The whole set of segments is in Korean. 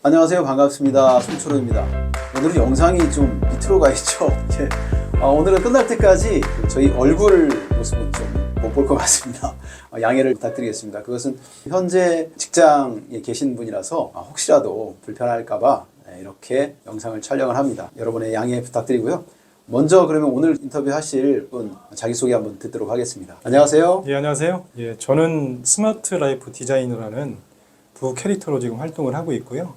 안녕하세요. 반갑습니다. 송철호입니다. 오늘은 영상이 좀 밑으로 가 있죠. 오늘은 끝날 때까지 저희 얼굴 모습은 좀 못 볼 것 같습니다. 양해를 부탁드리겠습니다. 그것은 현재 직장에 계신 분이라서 혹시라도 불편할까봐 이렇게 영상을 촬영을 합니다. 여러분의 양해 부탁드리고요. 먼저 그러면 오늘 인터뷰 하실 분 자기소개 한번 듣도록 하겠습니다. 안녕하세요. 예, 안녕하세요. 예, 저는 스마트 라이프 디자이너라는 부 캐릭터로 지금 활동을 하고 있고요.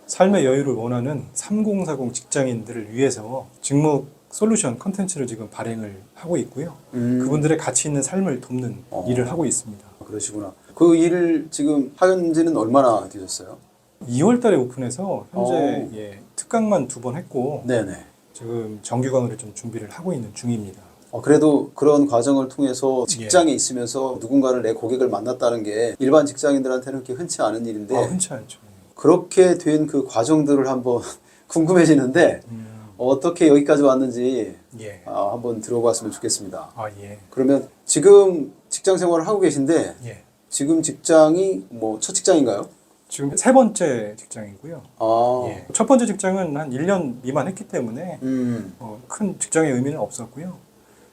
삶의 여유를 원하는 3040 직장인들을 위해서 직무 솔루션 컨텐츠를 지금 발행을 하고 있고요. 그분들의 가치 있는 삶을 돕는 일을 하고 있습니다. 그러시구나. 그 일을 지금 하는 지는 얼마나 되셨어요? 2월 달에 오픈해서 현재 특강만 2번 했고 네네. 지금 정규 강의를 좀 준비를 하고 있는 중입니다. 그래도 그런 과정을 통해서 직장에 있으면서 누군가를 내 고객을 만났다는 게 일반 직장인들한테는 그렇게 흔치 않은 일인데 흔치 않죠. 그렇게 된 그 과정들을 한번 궁금해지는데 어떻게 여기까지 왔는지 한번 들어봤으면 좋겠습니다. 예. 그러면 지금 직장 생활을 하고 계신데 지금 직장이 뭐 첫 직장인가요? 지금 3번째 직장이고요. 첫 번째 직장은 한 1년 미만 했기 때문에 큰 직장의 의미는 없었고요.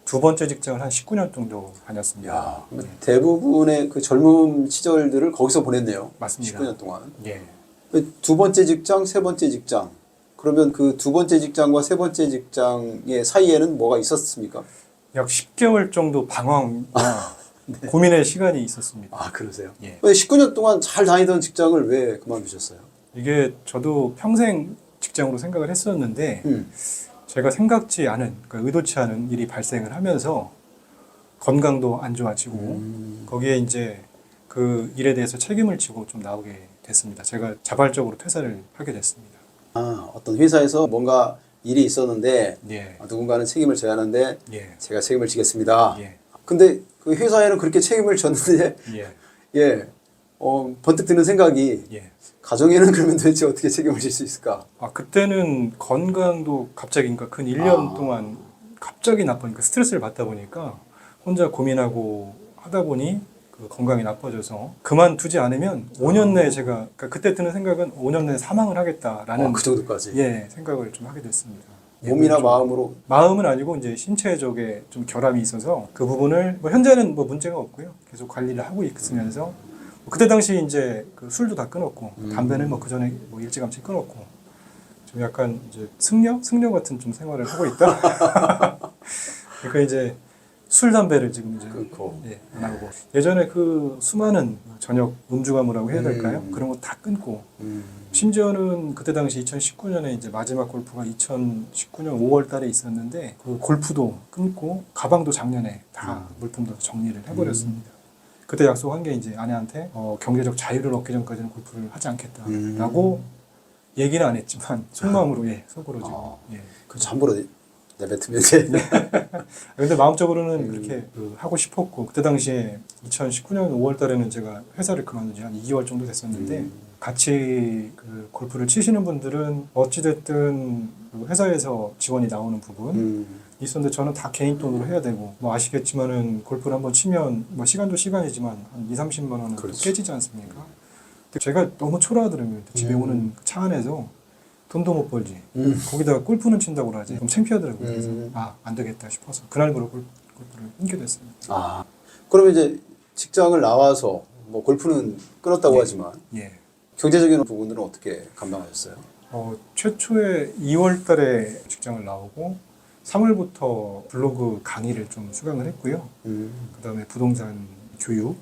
2번째 직장을 한 19년 정도 다녔습니다. 대부분의 그 젊은 시절들을 거기서 보냈네요. 맞습니다. 19년 동안. 2번째 직장, 3번째 직장. 그러면 그 2번째 직장과 3번째 직장의 사이에는 뭐가 있었습니까? 약 10개월 정도 방황과 고민의 시간이 있었습니다. 그러세요? 19년 동안 잘 다니던 직장을 왜 그만두셨어요? 이게 저도 평생 직장으로 생각을 했었는데 제가 생각지 않은, 그러니까 의도치 않은 일이 발생을 하면서 건강도 안 좋아지고 거기에 이제 그 일에 대해서 책임을 지고 좀 나오게 됐습니다. 제가 자발적으로 퇴사를 하게 됐습니다. 어떤 회사에서 뭔가 일이 있었는데 누군가는 책임을 져야 하는데 제가 책임을 지겠습니다. 근데 그 회사에는 그렇게 책임을 졌는데 번뜩 드는 생각이 가정에는 그러면 도대체 어떻게 책임을 질 수 있을까? 그때는 건강도 갑자기 그러니까 근 1년 동안 갑자기 나쁘니까 스트레스를 받다 보니까 혼자 고민하고 하다 보니 그 건강이 나빠져서 그만두지 않으면 5년 내에 제가 그러니까 그때 드는 생각은 5년 내에 사망을 하겠다라는 그 정도까지 생각을 좀 하게 됐습니다. 몸이나 마음으로? 마음은 아니고 이제 신체적에 좀 결함이 있어서 그 부분을 현재는 문제가 없고요. 계속 관리를 하고 있으면서 그때 당시 이제 그 술도 다 끊었고 담배는 그 전에 일찌감치 끊었고 좀 약간 이제 승려 같은 좀 생활을 하고 있다. 그러니까 이제 술 담배를 지금 이제 안 하고 예전에 그 수많은 저녁 음주가무라고 해야 될까요? 그런 거 다 끊고 심지어는 그때 당시 2019년에 이제 마지막 골프가 2019년 5월 달에 있었는데 그 골프도 끊고 가방도 작년에 다 물품도 정리를 해버렸습니다. 그때 약속한 게 이제 아내한테 경제적 자유를 얻기 전까지는 골프를 하지 않겠다라고 얘기는 안 했지만 속마음으로 속으로 지금 그래서 함부로 내뱉으면 이제 근데 마음적으로는 그렇게 하고 싶었고 그때 당시에 2019년 5월 달에는 제가 회사를 그만둔 지 한 2개월 정도 됐었는데 같이 그 골프를 치시는 분들은 어찌됐든 그 회사에서 지원이 나오는 부분 있었는데 저는 다 개인 돈으로 해야 되고 아시겠지만은 골프를 한번 치면 시간도 시간이지만 한 2-30만 원은 깨지지 않습니까? 근데 제가 너무 초라하더라고요. 집에 오는 차 안에서 돈도 못 벌지. 거기다가 골프는 친다고 하지. 좀 창피하더라고요. 그래서 안 되겠다 싶어서 그날부로 골프를 끊게 됐습니다. 그러면 이제 직장을 나와서 골프는 끊었다고 하지만 경제적인 부분들은 어떻게 감당하셨어요? 최초에 2월 달에 직장을 나오고 3월부터 블로그 강의를 좀 수강을 했고요. 그다음에 부동산 교육,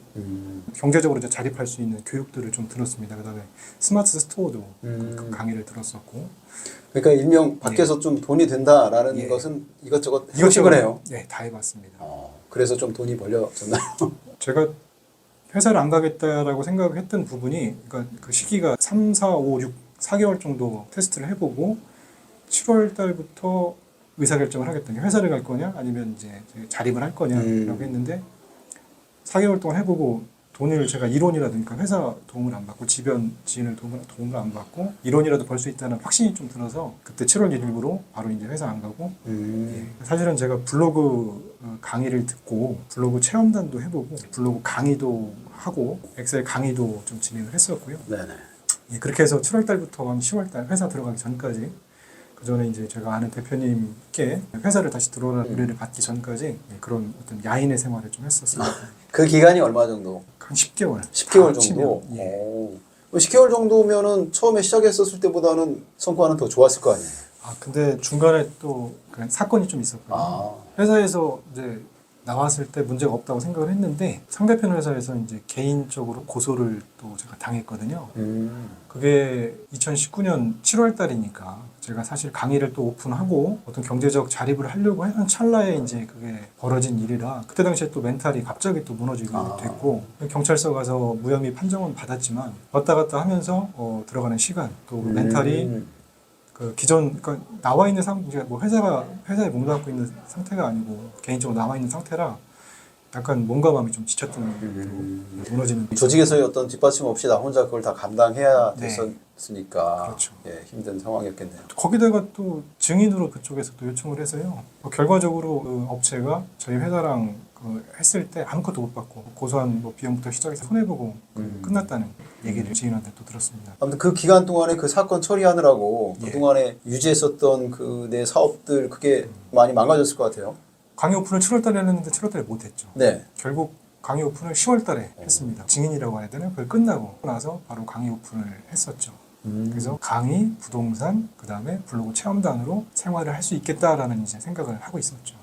경제적으로 이제 자립할 수 있는 교육들을 좀 들었습니다. 그다음에 스마트 스토어도 그 강의를 들었었고. 그러니까 일명 밖에서 좀 돈이 된다라는 것은 이것저것 해보신 거네요. 다 해봤습니다. 그래서 좀 돈이 벌려졌나요? 제가 회사를 안 가겠다라고 생각했던 부분이 그러니까 그 시기가 3, 4, 5, 6, 4개월 정도 테스트를 해보고 7월 달부터 의사결정을 하겠다. 회사를 갈 거냐 아니면 이제 자립을 할 거냐라고 했는데 4개월 동안 해보고 돈을 제가 이론이라든가 회사 도움을 안 받고 주변 지인을 도움을 안 받고 이론이라도 벌 수 있다는 확신이 좀 들어서 그때 7월 1일부로 바로 이제 회사 안 가고 사실은 제가 블로그 강의를 듣고 블로그 체험단도 해보고 블로그 강의도 하고 엑셀 강의도 좀 진행을 했었고요. 예, 그렇게 해서 7월 달부터 한 10월 달 회사 들어가기 전까지 그 전에 이제 제가 아는 대표님께 회사를 다시 들어오라는 의뢰를 받기 전까지 예, 그런 어떤 야인의 생활을 좀 했었습니다. 그 기간이 얼마 정도? 한 10개월. 10개월 다 정도? 치면, 예. 오. 10개월 정도면은 처음에 시작했었을 때보다는 성과는 더 좋았을 거 아니에요? 아 근데 중간에 또 그런 사건이 좀 있었거든요. 아. 회사에서 이제 나왔을 때 문제가 없다고 생각을 했는데 상대편 회사에서 이제 개인적으로 고소를 또 제가 당했거든요. 그게 2019년 7월 달이니까 제가 사실 강의를 또 오픈하고 어떤 경제적 자립을 하려고 하는 찰나에 이제 그게 벌어진 일이라 그때 당시에 또 멘탈이 갑자기 또 무너지게 됐고 경찰서 가서 무혐의 판정은 받았지만 왔다 갔다 하면서 들어가는 시간 또 멘탈이 그 기존 그러니까 나와 있는 뭐 회사에 몸담고 있는 상태가 아니고 개인적으로 나와 있는 상태라 약간 몸과 마음이 좀 지쳤던 무너지는 조직에서의 어떤 뒷받침 없이 나 혼자 그걸 다 감당해야 네. 됐으니까 그렇죠. 예, 힘든 상황이었겠네요. 거기다가 또 증인으로 그쪽에서 또 요청을 해서요. 결과적으로 그 업체가 저희 회사랑 그 했을 때 아무것도 못 받고 고소한 뭐 비용부터 시작해서 손해보고 끝났다는 얘기를 지인한테 또 들었습니다. 아무튼 그 기간 동안에 그 사건 처리하느라고 예. 그동안에 유지했었던 그 내 사업들 그게 많이 망가졌을 것 같아요. 강의 오픈을 7월 달에 했는데 7월 달에 못 했죠. 네. 결국 강의 오픈을 10월 달에 했습니다. 증인이라고 해야 되나? 그걸 끝나고 나서 바로 강의 오픈을 했었죠. 그래서 강의, 부동산, 그 다음에 블로그 체험단으로 생활을 할 수 있겠다라는 이제 생각을 하고 있었죠.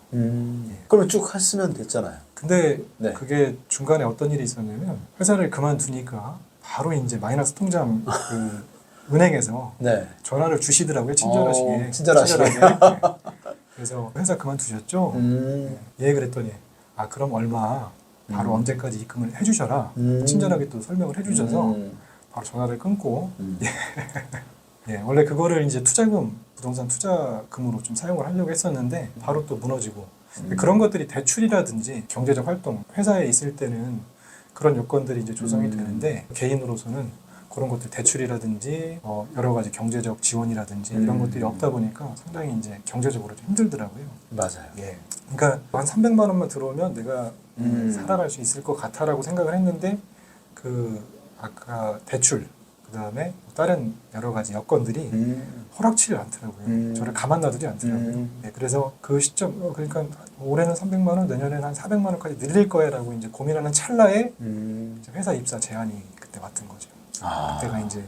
그러면 쭉 했으면 됐잖아요. 근데 네. 그게 중간에 어떤 일이 있었냐면 회사를 그만두니까 바로 이제 마이너스 통장 그 은행에서 네. 전화를 주시더라고요. 친절하시게. 친절하시게. 친절하게. 네. 그래서 회사 그만두셨죠? 음. 예, 그랬더니 아 그럼 얼마 바로 언제까지 입금을 해주셔라. 친절하게 또 설명을 해주셔서 바로 전화를 끊고 예, 원래 그거를 이제 투자금, 부동산 투자금으로 좀 사용을 하려고 했었는데 바로 또 무너지고 그런 것들이 대출이라든지 경제적 활동, 회사에 있을 때는 그런 요건들이 이제 조성이 되는데 개인으로서는 그런 것들 대출이라든지 여러 가지 경제적 지원이라든지 이런 것들이 없다 보니까 상당히 이제 경제적으로 좀 힘들더라고요. 맞아요. 예. 그러니까 한 300만 원만 들어오면 내가 살아갈 수 있을 것 같아라고 생각을 했는데 그 아까 대출 그다음에 다른 여러 가지 여건들이 허락치를 않더라고요. 저를 가만 놔두지 않더라고요. 네, 그래서 그 시점 그러니까 올해는 300만 원, 내년에는 한 400만 원까지 늘릴 거야라고 이제 고민하는 찰나에 이제 회사 입사 제안이 그때 왔던 거죠. 그때가 이제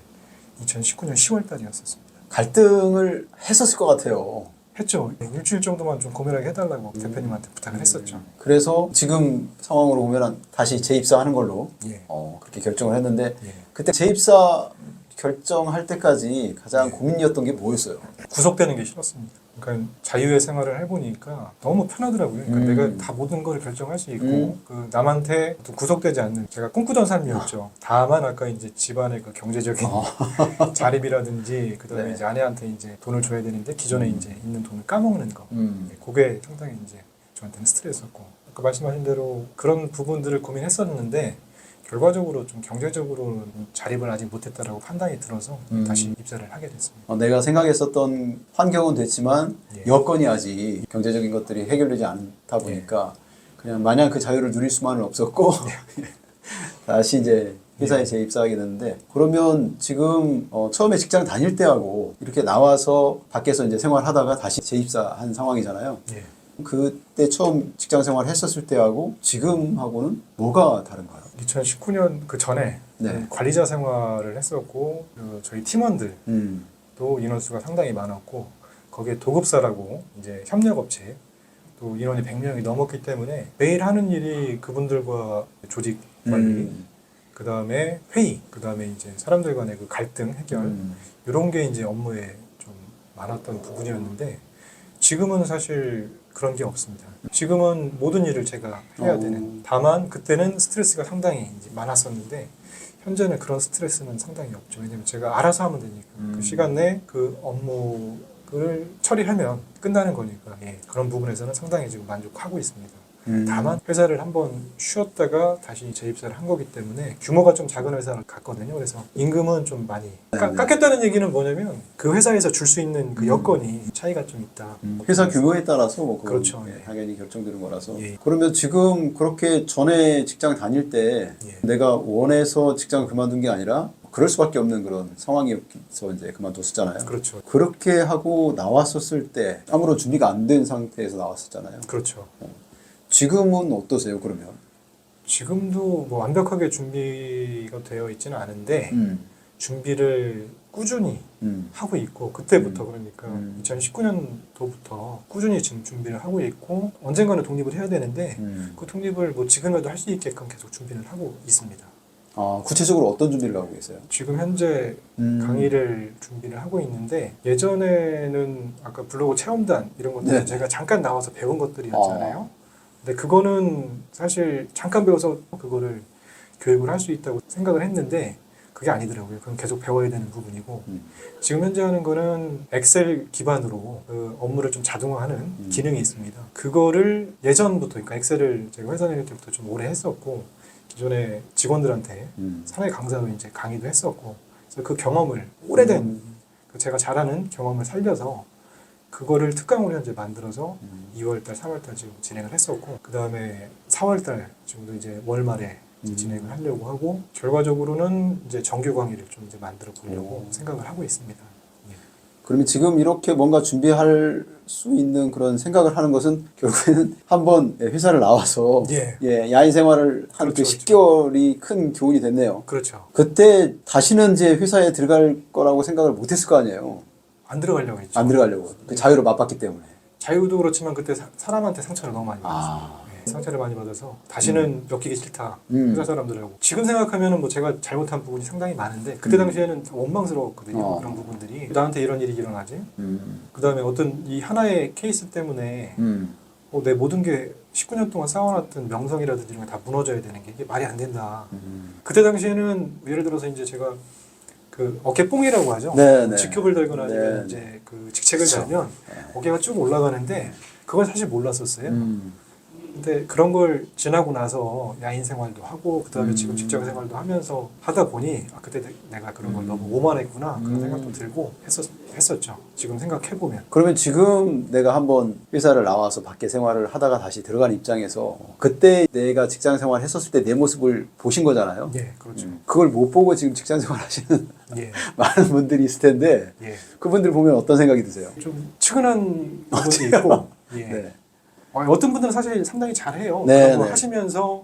2019년 10월 달이었었습니다. 갈등을 했었을 것 같아요. 했죠. 일주일 정도만 좀 고민하게 해달라고 대표님한테 부탁을 했었죠. 그래서 지금 상황으로 보면 다시 재입사하는 걸로 예. 그렇게 결정을 했는데 예. 그때 재입사 결정할 때까지 가장 고민이었던 게 뭐였어요? 구속되는 게 싫었습니다. 그러니까 자유의 생활을 해보니까 너무 편하더라고요. 그러니까 내가 다 모든 걸 결정할 수 있고 그 남한테 또 구속되지 않는 제가 꿈꾸던 삶이었죠. 다만 아까 이제 집안의 그 경제적인 자립이라든지 그다음에 네. 이제 아내한테 이제 돈을 줘야 되는데 기존에 이제 있는 돈을 까먹는 거. 그게 상당히 이제 저한테는 스트레스였고 아까 말씀하신 대로 그런 부분들을 고민했었는데 결과적으로 좀 경제적으로 자립을 아직 못했다라고 판단이 들어서 다시 입사를 하게 됐습니다. 내가 생각했었던 환경은 됐지만 예. 여건이 아직 경제적인 것들이 해결되지 않다 보니까 그냥 마냥 그 자유를 누릴 수만은 없었고 다시 이제 회사에 재입사하게 됐는데 그러면 지금 처음에 직장 다닐 때하고 이렇게 나와서 밖에서 이제 생활하다가 다시 재입사한 상황이잖아요. 예. 그때 처음 직장 생활 했었을 때하고 지금하고는 뭐가 다른가요? 2019년 그 전에 네. 관리자 생활을 했었고 저희 팀원들도 인원수가 상당히 많았고 거기에 도급사라고 이제 협력업체 또 인원이 100명이 넘었기 때문에 매일 하는 일이 그분들과 조직 관리 그 다음에 회의 그 다음에 이제 사람들 간의 그 갈등 해결 이런 게 이제 업무에 좀 많았던 부분이었는데 지금은 사실 그런 게 없습니다. 지금은 모든 일을 제가 해야 되는. 다만 그때는 스트레스가 상당히 이제 많았었는데 현재는 그런 스트레스는 상당히 없죠. 왜냐면 제가 알아서 하면 되니까 그 시간 내에 그 업무를 처리하면 끝나는 거니까 그런 부분에서는 상당히 지금 만족하고 있습니다. 다만 회사를 한번 쉬었다가 다시 재입사를 한 거기 때문에 규모가 좀 작은 회사를 갔거든요. 그래서 임금은 좀 많이 깎였다는 얘기는 뭐냐면 그 회사에서 줄 수 있는 그 여건이 차이가 좀 있다. 회사 규모에 따라서 뭐 그렇죠. 당연히 결정되는 거라서. 예. 그러면 지금 그렇게 전에 직장 다닐 때 예. 내가 원해서 직장을 그만둔 게 아니라 그럴 수밖에 없는 그런 상황이어서 이제 그만뒀었잖아요. 그렇죠. 그렇게 하고 나왔었을 때 아무런 준비가 안 된 상태에서 나왔었잖아요. 그렇죠. 지금은 어떠세요, 그러면? 지금도 뭐 완벽하게 준비가 되어 있지는 않은데 준비를 꾸준히 하고 있고 그때부터 그러니까 2019년도부터 꾸준히 지금 준비를 하고 있고 언젠가는 독립을 해야 되는데 그 독립을 뭐 지금이라도 할 수 있게끔 계속 준비를 하고 있습니다. 아, 구체적으로 어떤 준비를 하고 계세요? 지금 현재 강의를 준비를 하고 있는데 예전에는 아까 블로그 체험단 이런 것들 네. 제가 잠깐 나와서 배운 것들이었잖아요. 근데 그거는 사실 잠깐 배워서 그거를 교육을 할 수 있다고 생각을 했는데 그게 아니더라고요. 그건 계속 배워야 되는 부분이고 지금 현재 하는 거는 엑셀 기반으로 그 업무를 좀 자동화하는 기능이 있습니다. 그거를 예전부터 그러니까 엑셀을 제가 회사 다닐 때부터 좀 오래 했었고 기존의 직원들한테 사내 강사로 이제 강의도 했었고 그래서 그 경험을 오래된 그 제가 잘하는 경험을 살려서 그거를 특강으로 현재 만들어서 2월달, 3월달 지금 진행을 했었고 그 다음에 4월달 지금도 이제 월말에 이제 진행을 하려고 하고 결과적으로는 이제 정규 강의를 좀 이제 만들어 보려고 생각을 하고 있습니다. 예. 그러면 지금 이렇게 뭔가 준비할 수 있는 그런 생각을 하는 것은 결국에는 한번 회사를 나와서 예. 야인 생활을 한 그렇죠, 그 10개월이 큰 교훈이 됐네요. 그렇죠. 그때 다시는 이제 회사에 들어갈 거라고 생각을 못 했을 거 아니에요. 안 들어가려고 했죠. 안 들어가려고. 그 자유를 맛봤기 때문에. 자유도 그렇지만 그때 사람한테 상처를 너무 많이 받았어요. 아. 예, 상처를 많이 받아서 다시는 엮이기 싫다. 음. 회사 사람들하고. 지금 생각하면은 뭐 제가 잘못한 부분이 상당히 많은데 그때 당시에는 원망스러웠거든요. 그런 부분들이. 나한테 이런 일이 일어나지. 그 다음에 어떤 이 하나의 케이스 때문에 내 모든 게 19년 동안 쌓아놨던 명성이라든지 이런 게 다 무너져야 되는 게 이게 말이 안 된다. 그때 당시에는 예를 들어서 이제 제가 그 어깨뽕이라고 하죠. 네, 네. 직급을 달거나 아니면 네, 이제 그 직책을 그쵸. 달면 어깨가 쭉 올라가는데 그걸 사실 몰랐었어요. 음. 근데 그런 걸 지나고 나서 야인 생활도 하고 그다음에 지금 직장 생활도 하면서 하다 보니 그때 내가 그런 걸 너무 오만했구나 그런 생각도 들고 했었죠. 지금 생각해 보면. 그러면 지금 내가 한번 회사를 나와서 밖에 생활을 하다가 다시 들어간 입장에서 그때 내가 직장 생활 했었을 때 내 모습을 보신 거잖아요. 예, 그렇죠. 그걸 못 보고 지금 직장 생활 하시는 예, 많은 분들이 있을 텐데 예. 그분들 보면 어떤 생각이 드세요? 좀 측은한 부분이 있고, 예. 네. 어떤 분들은 사실 상당히 잘해요. 네, 그런 거 네. 하시면서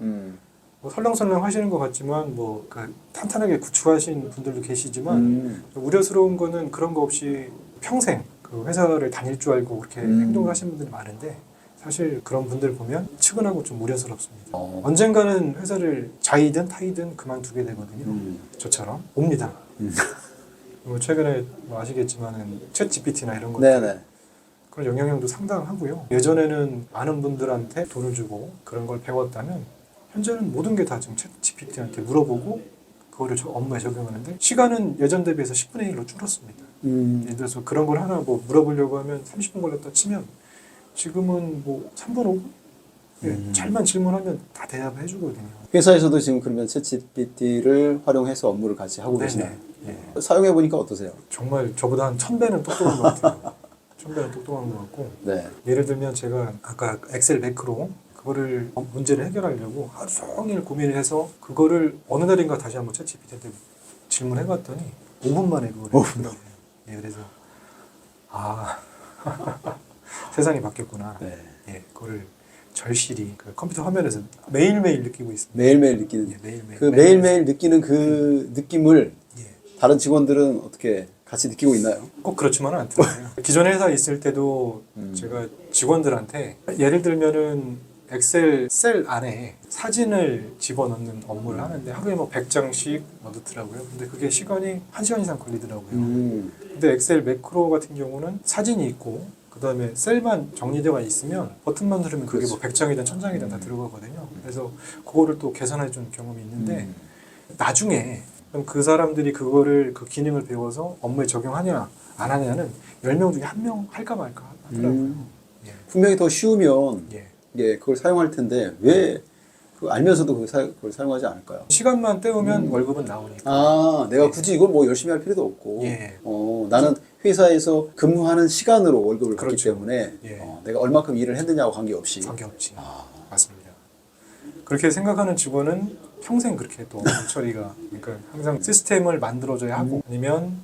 뭐 설렁설렁 하시는 것 같지만 뭐 그 탄탄하게 구축하신 분들도 계시지만 우려스러운 거는 그런 거 없이 평생 그 회사를 다닐 줄 알고 그렇게 행동을 하시는 분들이 많은데 사실 그런 분들 보면 측은하고 좀 우려스럽습니다. 언젠가는 회사를 자이든 타이든 그만두게 되거든요. 저처럼 옵니다. 뭐 최근에 뭐 아시겠지만은 챗 GPT나 이런 것들 네네. 그런 영향력도 상당하고요. 예전에는 많은 분들한테 돈을 주고 그런 걸 배웠다면 현재는 모든 게 다 지금 챗 GPT한테 물어보고 그거를 업무에 적용하는데 시간은 예전 대비해서 10분의 1로 줄었습니다. 예를 들어서 그런 걸 하나 뭐 물어보려고 하면 30분 걸렸다 치면 지금은 뭐 3분 5분? 예, 잘만 질문하면 다 대답을 해주거든요. 회사에서도 지금 그러면 챗GPT를 활용해서 업무를 같이 하고 네네. 계시나요? 예. 사용해 보니까 어떠세요? 정말 저보다 한 1000배는 똑똑한 것 같아요. 1000배는 똑똑한 것 같고 네. 예를 들면 제가 아까 엑셀 매크로 그거를 문제를 해결하려고 하루 종일 고민을 해서 그거를 어느 날인가 다시 한번 챗GPT한테 질문해봤더니 5분 만에 그걸 해주더라고요. 예, 그래서 세상이 바뀌었구나. 네. 예, 그거를 절실히 그 컴퓨터 화면에서 매일매일 느끼고 있습니다. 매일매일 느끼는 예, 매일매일. 그 매일매일 느끼는 그 느낌을 예. 다른 직원들은 어떻게 같이 느끼고 있나요? 꼭 그렇지만은 않더라고요. 기존 회사에 있을 때도 제가 직원들한테 예를 들면은 엑셀 셀 안에 사진을 집어넣는 업무를 하는데 하루에 뭐 100장씩 넣더라고요. 근데 그게 시간이 1시간 이상 걸리더라고요. 근데 엑셀 매크로 같은 경우는 사진이 있고 그 다음에 셀만 정리되어 있으면 버튼만 누르면 그게 뭐 100장이든 1000장이든 다 들어가거든요. 그래서 그거를 또 계산해 준 경험이 있는데 나중에 그럼 그 사람들이 그거를 그 기능을 배워서 업무에 적용하냐 안 하냐는 10명 중에 1명 할까 말까 하더라고요. 예. 분명히 더 쉬우면 예. 그걸 사용할 텐데 왜 그거 알면서도 그걸 사용하지 않을까요? 시간만 때우면 월급은 나오니까. 아, 내가 굳이 이걸 뭐 열심히 할 필요도 없고 예. 나는 회사에서 근무하는 시간으로 월급을 받기 그렇죠. 때문에 예. 내가 얼마큼 일을 했느냐와 관계없이 관계없지. 맞습니다. 그렇게 생각하는 직원은 평생 그렇게 또 처리가 그러니까 항상 시스템을 만들어줘야 하고 아니면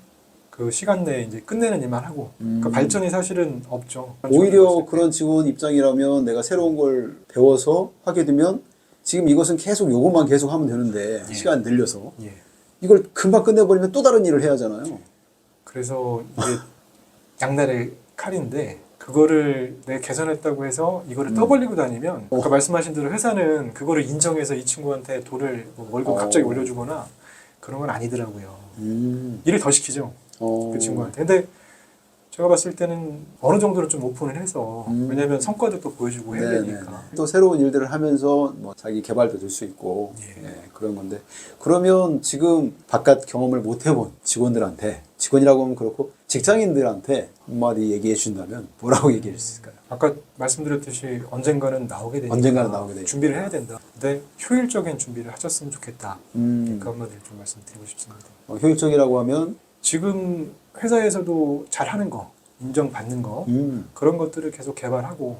그 시간 내에 이제 끝내는 일만 하고 그 발전이 사실은 없죠. 오히려 그런 직원 입장이라면 내가 새로운 걸 배워서 하게 되면 지금 이것은 계속 요것만 계속 하면 되는데 예. 시간 늘려서 예. 이걸 금방 끝내버리면 또 다른 일을 해야 하잖아요. 그래서 이게 양날의 칼인데 그거를 내가 개선했다고 해서 이거를 떠벌리고 다니면 아까 말씀하신 대로 회사는 그거를 인정해서 이 친구한테 돈을 뭐 월급 갑자기 올려주거나 그런 건 아니더라고요. 일을 더 시키죠. 그 친구한테. 근데 제가 봤을 때는 어느 정도로 좀 오픈을 해서 왜냐하면 성과도 또 보여주고 해야 되니까. 또 새로운 일들을 하면서 뭐 자기 개발도 될 수 있고 예. 예, 그런 건데 그러면 지금 바깥 경험을 못 해본 직원들한테 직원이라고 하면 그렇고 직장인들한테 한마디 얘기해 준다면 뭐라고 얘기할 수 있을까요? 아까 말씀드렸듯이 언젠가는 나오게 되니까 언젠가는 나오게 되니까. 준비를 해야 된다. 근데 효율적인 준비를 하셨으면 좋겠다. 그 한마디를 좀 말씀드리고 싶습니다. 효율적이라고 하면 지금 회사에서도 잘하는 거, 인정받는 거 그런 것들을 계속 개발하고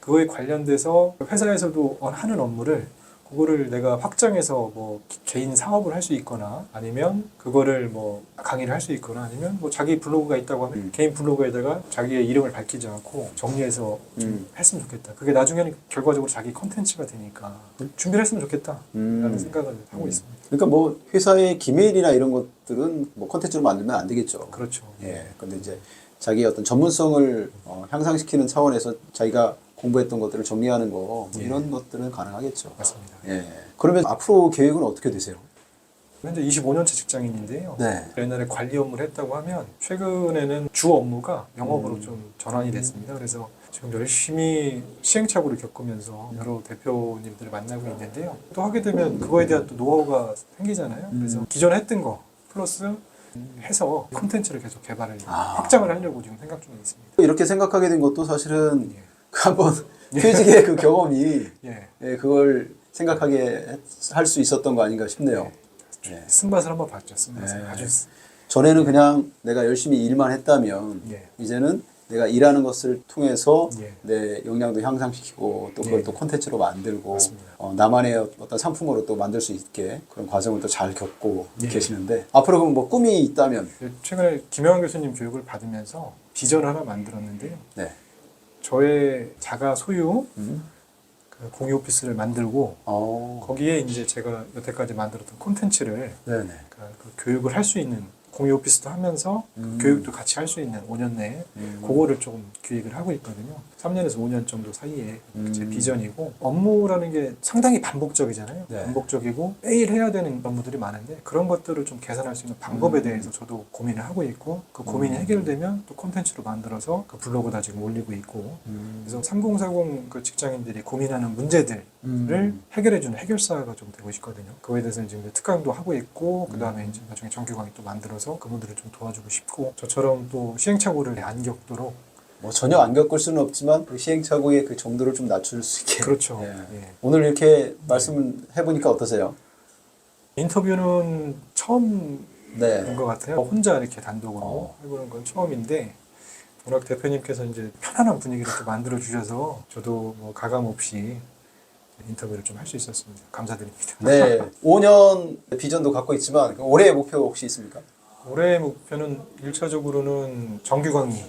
그거에 관련돼서 회사에서도 하는 업무를 그거를 내가 확장해서 뭐 개인 사업을 할 수 있거나 아니면 그거를 뭐 강의를 할 수 있거나 아니면 뭐 자기 블로그가 있다고 하면 개인 블로그에다가 자기의 이름을 밝히지 않고 정리해서 좀 했으면 좋겠다. 그게 나중에는 결과적으로 자기 컨텐츠가 되니까 준비를 했으면 좋겠다 라는 생각을 하고 있습니다. 그러니까 뭐 회사의 기밀이나 이런 것들은 뭐 콘텐츠로 만들면 안 되겠죠. 그렇죠. 예. 근데 이제 자기의 어떤 전문성을 향상시키는 차원에서 자기가 공부했던 것들을 정리하는 거 예. 이런 것들은 가능하겠죠. 맞습니다. 예. 그러면 앞으로 계획은 어떻게 되세요? 현재 25년째 직장인인데요. 네. 옛날에 관리 업무를 했다고 하면 최근에는 주 업무가 영업으로 좀 전환이 됐습니다. 그래서 지금 열심히 시행착오를 겪으면서 여러 대표님들을 만나고 있는데요. 또 하게 되면 그거에 대한 또 노하우가 생기잖아요. 그래서 기존에 했던 거 플러스 해서 콘텐츠를 계속 개발을 확장을 하려고 지금 생각 중에 있습니다. 이렇게 생각하게 된 것도 사실은 예. 한번 퇴직의 그 경험이 예. 예, 그걸 생각하게 할 수 있었던 거 아닌가 싶네요. 예. 쓴맛을 한번 봤죠. 쓴맛을. 예. 아주 전에는 그냥 내가 열심히 일만 했다면 예. 이제는 내가 일하는 것을 통해서 예. 내 역량도 향상시키고 또 그걸 예. 또 콘텐츠로 만들고 맞습니다. 나만의 어떤 상품으로 또 만들 수 있게 그런 과정을 또 잘 겪고 예. 계시는데 앞으로 그럼 뭐 꿈이 있다면 최근에 김영환 교수님 교육을 받으면서 비전을 하나 만들었는데요. 네. 저의 자가 소유 그 공유 오피스를 만들고 거기에 이제 제가 여태까지 만들었던 콘텐츠를 네네. 그 교육을 할 수 있는 공유 오피스도 하면서 그 교육도 같이 할 수 있는 5년 내에 그거를 조금 기획을 하고 있거든요. 3년에서 5년 정도 사이에 제 비전이고 업무라는 게 상당히 반복적이잖아요. 네. 반복적이고 매일 해야 되는 업무들이 많은데 그런 것들을 좀 개선할 수 있는 방법에 대해서 저도 고민을 하고 있고 그 고민이 해결되면 또 콘텐츠로 만들어서 그 블로그다 지금 올리고 있고 그래서 3040 그 직장인들이 고민하는 문제들을 해결해주는 해결사가 좀 되고 싶거든요. 그거에 대해서 지금 특강도 하고 있고 그 다음에 이제 나중에 정규 강의 또 만들어서 그분들을 좀 도와주고 싶고 저처럼 또 시행착오를 안 겪도록 뭐 전혀 안 겪을 수는 없지만 그 시행착오의 그 정도를 좀 낮출 수 있게. 그렇죠. 예. 예. 오늘 이렇게 말씀을 해보니까 어떠세요? 인터뷰는 처음인 네. 것 같아요. 혼자 이렇게 단독으로 해보는 건 처음인데 워낙 대표님께서 이제 편안한 분위기를 또 만들어 주셔서 저도 뭐 가감 없이 인터뷰를 좀 할 수 있었습니다. 감사드립니다. 네. 5년 비전도 갖고 있지만 올해의 목표 혹시 있습니까? 올해의 목표는 1차적으로는 정규 강의를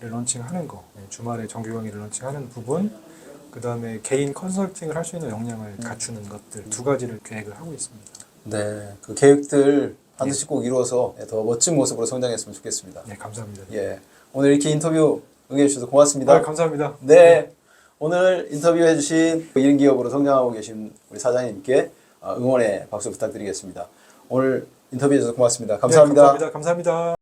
런칭하는 거, 주말에 정규 강의를 런칭하는 부분, 그 다음에 개인 컨설팅을 할 수 있는 역량을 갖추는 것들 두 가지를 계획을 하고 있습니다. 네. 그 계획들 반드시 꼭 이루어서 더 멋진 모습으로 성장했으면 좋겠습니다. 네, 감사합니다. 예. 오늘 이렇게 인터뷰 응해주셔서 고맙습니다. 감사합니다. 네. 오늘 인터뷰해주신 이른 기업으로 성장하고 계신 우리 사장님께 응원의 박수 부탁드리겠습니다. 오늘 인터뷰해주셔서 고맙습니다. 감사합니다. 네, 감사합니다.